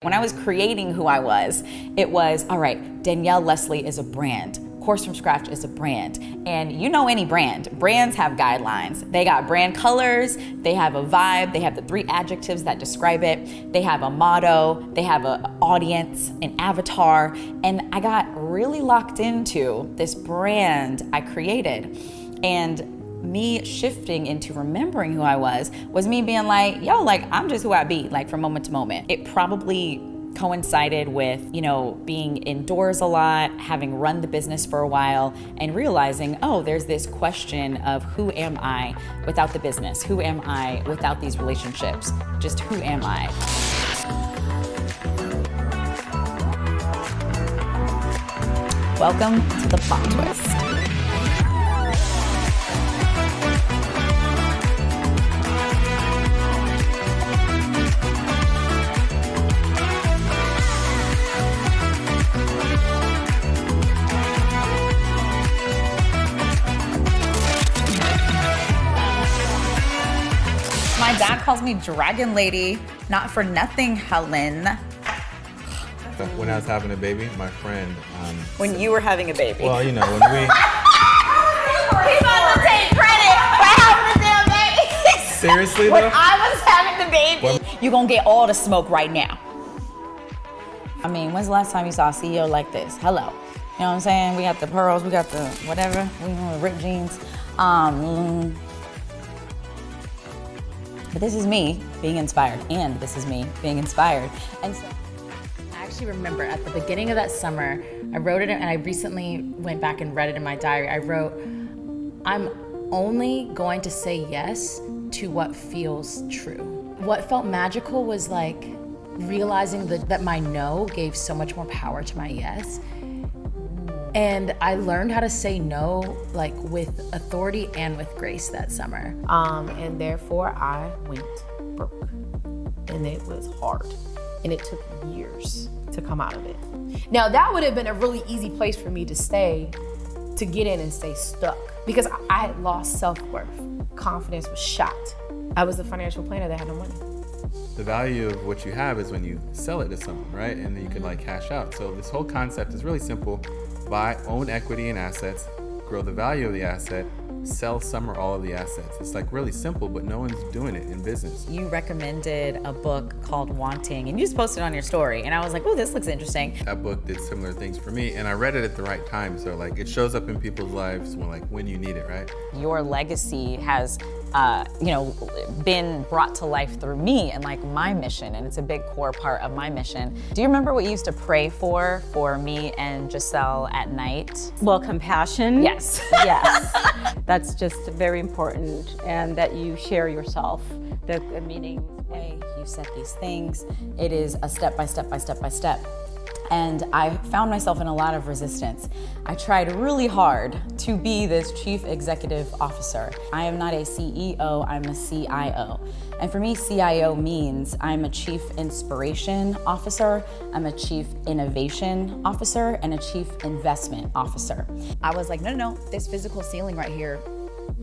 When I was creating who I was, it was, all right, Danielle Leslie is a brand. Course from Scratch is a brand. And you know any brand. Brands have guidelines. They got brand colors, they have a vibe, they have the 3 adjectives that describe it, they have a motto, they have an audience, an avatar, and I got really locked into this brand I created. And me shifting into remembering who I was me being like, yo, like I'm just who I be, like from moment to moment. It probably coincided with, being indoors a lot, having run the business for a while, and realizing, oh, there's this question of who am I without the business? Who am I without these relationships? Just who am I? Welcome to the plot twist. My dad calls me Dragon Lady, not for nothing, Helen. When I was having a baby, my friend... when you were having a baby? Well, when we... He's about to take credit for having a damn baby. Seriously, though? When I was having the baby, you're gonna get all the smoke right now. I mean, when's the last time you saw a CEO like this? Hello. You know what I'm saying? We got the pearls, we got the whatever, we want ripped jeans. But this is me being inspired, and this is me being inspired. And so I actually remember at the beginning of that summer, I wrote it, and I recently went back and read it in my diary. I wrote, I'm only going to say yes to what feels true. What felt magical was like realizing that my no gave so much more power to my yes. And I learned how to say no, like with authority and with grace that summer. And therefore I went broke. And it was hard. And it took years to come out of it. Now that would have been a really easy place for me to stay, to get in and stay stuck. Because I had lost self-worth. Confidence was shot. I was a financial planner that had no money. The value of what you have is when you sell it to someone, right? And then you can cash out. So this whole concept is really simple. Buy, own equity and assets, grow the value of the asset, sell some or all of the assets. It's really simple, but no one's doing it in business. you recommended a book called Wanting, and you just posted it on your story, and I was like, oh, this looks interesting. That book did similar things for me, and I read it at the right time. So it shows up in people's lives when you need it, right? Your legacy has been brought to life through me and my mission, and it's a big core part of my mission. Do you remember what you used to pray for me and Giselle at night? Well, compassion. Yes. Yes. That's just very important, and that you share yourself. The meaning. Hey, you set these things. It is a step by step by step by step. And I found myself in a lot of resistance. I tried really hard to be this chief executive officer. I am not a CEO, I'm a CIO. And for me, CIO means I'm a chief inspiration officer, I'm a chief innovation officer, and a chief investment officer. I was like, no, this physical ceiling right here,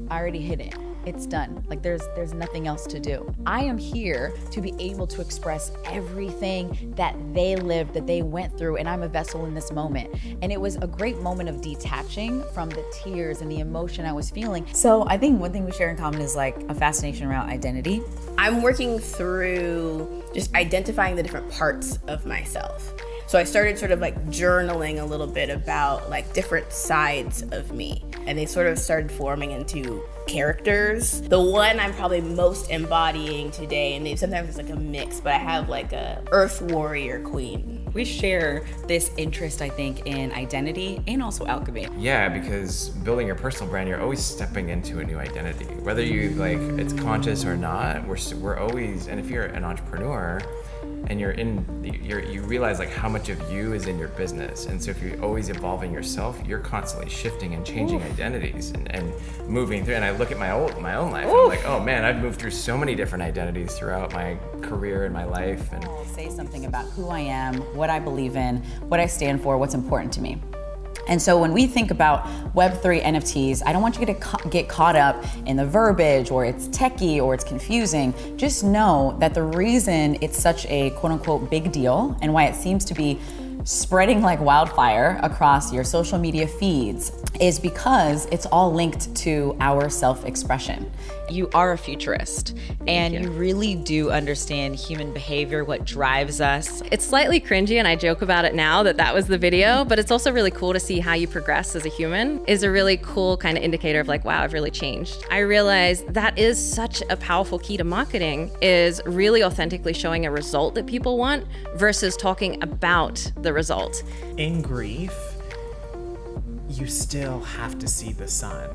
I already hit it. It's done. There's nothing else to do. I am here to be able to express everything that they lived, that they went through, and I'm a vessel in this moment. And it was a great moment of detaching from the tears and the emotion I was feeling. So I think one thing we share in common is a fascination around identity. I'm working through just identifying the different parts of myself. So I started sort of journaling a little bit about different sides of me. And they sort of started forming into characters. The one I'm probably most embodying today, and sometimes it's a mix, but I have a earth warrior queen. We share this interest, I think, in identity and also alchemy. Yeah, because building your personal brand, you're always stepping into a new identity. Whether you it's conscious or not, we're always, and if you're an entrepreneur, and you realize how much of you is in your business. And so if you're always evolving yourself, you're constantly shifting and changing identities and moving through. And I look at my own life, and I'm like, oh man, I've moved through so many different identities throughout my career and my life. And I'll say something about who I am, what I believe in, what I stand for, what's important to me. And so when we think about Web3 NFTs, I don't want you to get caught up in the verbiage or it's techie or it's confusing. Just know that the reason it's such a quote unquote big deal and why it seems to be spreading like wildfire across your social media feeds is because it's all linked to our self-expression. You are a futurist, and you really do understand human behavior, what drives us. It's slightly cringy, and I joke about it now that was the video, but it's also really cool to see how you progress as a human is a really cool kind of indicator of like, wow, I've really changed. I realized that is such a powerful key to marketing, is really authentically showing a result that people want versus talking about the result. In grief, you still have to see the sun.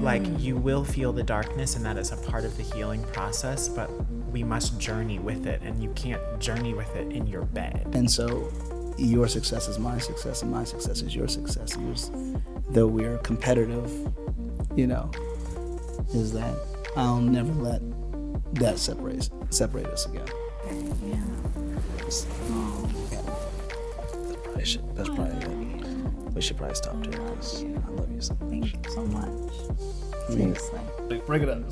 Like, you will feel the darkness, and that is a part of the healing process, but we must journey with it, and you can't journey with it in your bed. And so your success is my success, and my success is your success. Though we're competitive, is that I'll never let that separate us again. That's probably it. We should probably stop there because I love you so much. Thank you so much. Seriously. Break it up.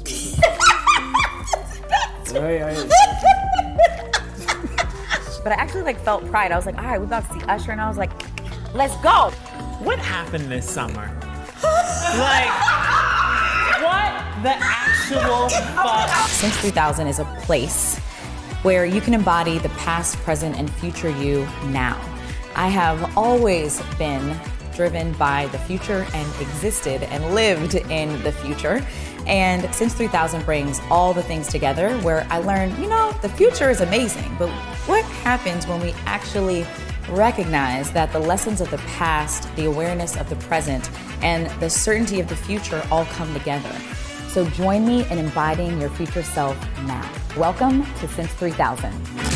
But I actually felt pride. I was like, all right, we're about to see Usher, and I was like, let's go. What happened this summer? Like, what the actual fuck? SINCE3000 is a place where you can embody the past, present, and future you now. I have always been driven by the future and existed and lived in the future. And SINCE3000 brings all the things together where I learned, the future is amazing, but what happens when we actually recognize that the lessons of the past, the awareness of the present, and the certainty of the future all come together? So join me in embodying your future self now. Welcome to SINCE3000.